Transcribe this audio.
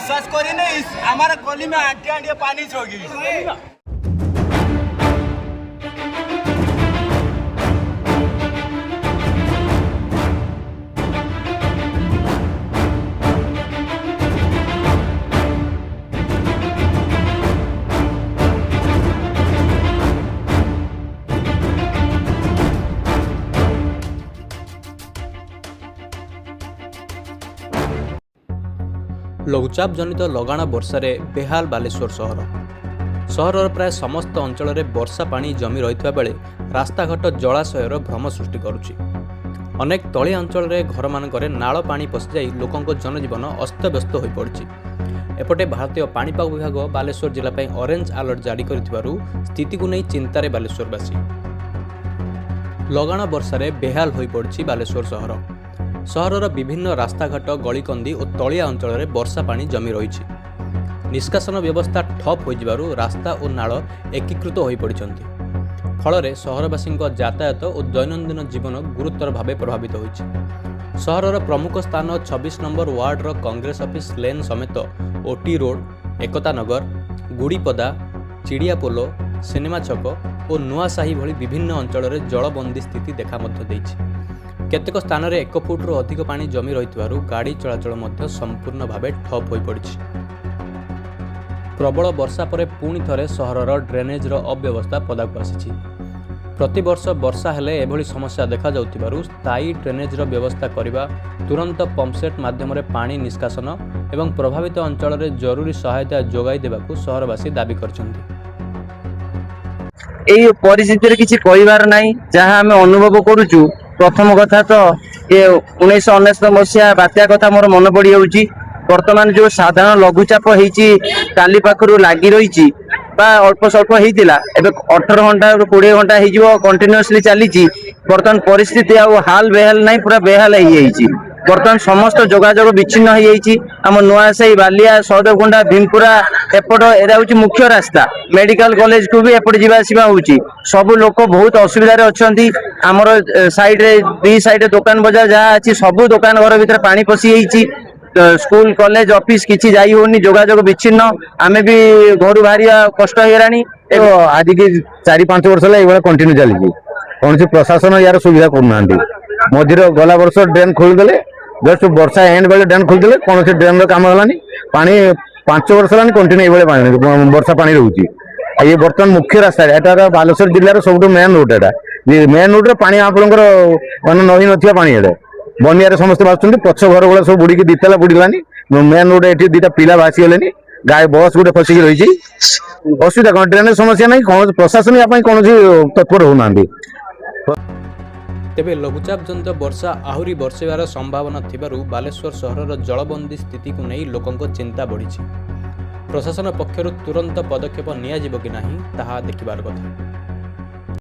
विश्वास करी नहीं, हमारे गली में आंटी आंटी पानी छो गई। लघुचाप जनित लगाण वर्षा बेहाल बालेश्वर सहर प्राय समस्त अंचल में वर्षा पानी जमी रही बेले रास्ताघाट जलाशयर भ्रम सृष्टि करुछि। अनेक तली अंचल में घर मानक नाल पानी पशिजाई लोकों जनजीवन अस्तव्यस्त हो पड़ी। एपटे भारतीय पाणीपाग विभाग बालेश्वर जिला ऑरेंज अलर्ट जारी करिथिबारु स्थिति को नहीं चिंतार बालेश्वरवासी। लगाण वर्षा बेहाल हो पड़ी बालेश्वर सहर विभिन्न रास्ताघाट गलिकंदी और तलिया अंचल में वर्षा पानी जमी रही। निष्कासन व्यवस्था ठप हो रास्ता और नाल एकीकृत हो पड़ती। फल सहरवासी यातायात और दैनंदिन जीवन गुरुतर भाव प्रभावित होती। सहर प्रमुख स्थान 26 नंबर वार्डर कांग्रेस ऑफिस लेन समेत OT road, Ekta Nagar, गुड़ीपदा, चिड़ियापोलो, cinema छक और नुआसाही भली विभिन्न अंचल में जलबंदी स्थिति देखा देइछि। केतेक स्थान में 1 फुट्रु अधिक पानी जमी रही गाड़ी चलाचल संपूर्ण भाव ठप हो पड़ी। प्रबल वर्षा पर पुणी थे सहरर ड्रेनेजर अव्यवस्था पदाक आसी। प्रतिवर्ष वर्षा हेले एभली समस्या देखा जाउथिबारु स्थायी ड्रेनेजर व्यवस्था करने, तुरंत पंपसेट माध्यम पानी निष्कासन एवं प्रभावित अंचल में जरूरी सहायता जोगाई देबाकू सहरवासी दाबी करछन्ति। एई परिस्थिति किछि कहिबार नाही, जहाँ आमे अनुभव करूछु। प्रथम कथा तो ये 1999 मसीहा बात्या कथा मोर मन पड़ी जाऊँगी। वर्तमान जो साधारण लघुचाप होती काली पाखु लगी रही अल्प स्वल्प होता, 18 घंटा 20 घंटा हो कंटिन्यूअसली चली। बर्तमान परिस्थिति हाल बेहाल नहीं, पूरा बेहाल हो। बर्तमान समस्त जोगाजोग विच्छिन्न हो। आम नुआसाही, बालिया, सहदेवकुंडा, भीमपुरा एपट एरा हूँ मुख्य रास्ता। मेडिकल कॉलेज को भी एपट जावासवा होची। सब लोक बहुत असुविधा अच्छा। आमर साइड रे दी साइड दुकान बजार जहाँ अच्छी सब दुकान घर भीतर पानी पशि। स्कूल कॉलेज ऑफिस किसी जाई होनी, जोगाजोग विच्छिन्न। आमे भी घर बाहर कष्ट होगलानी। आज की 4-5 वर्ष है कंटिन्यू चली। कौन सी प्रशासन यार सुविधा करना। मझे गला वर्ष ड्रेन खोलीदे, जस्ट वर्षा एंड बेले ड्रेन खोलीदे, कौन सी ड्रेन काम है पानी 5 वर्ष है कंटिन्यू ये वर्षा पानी रोचे। ये बर्तमान मुख्य रास्ता एटा बालेश्वर जिलार सब मेन रोड। एटा मेन रोड पानी आपंकर मान नही ना पानी बनिया समस्त भाषुच्च। पक्ष घर गुला सब बुड़ी दिताला बुड़ानी। मेन रोड ये 2टा पिला भासीगले। गाय बस गोटे फसिक रही। असुविधा कौन ड्रेनेज समस्या नहीं, कौन प्रशासन या कौन तत्पर होना। तेबे लघुचाप जनित वर्षा आहुरी बर्षेबार संभावना थिबारु बालेश्वर सहरर जलबंदी स्थिति को नहीं लोकों चिंता बढ़ी। प्रशासन पक्षरु तुरंत पदक्षेप नियाजिबो कि नाही ताहा देखिबार कथा।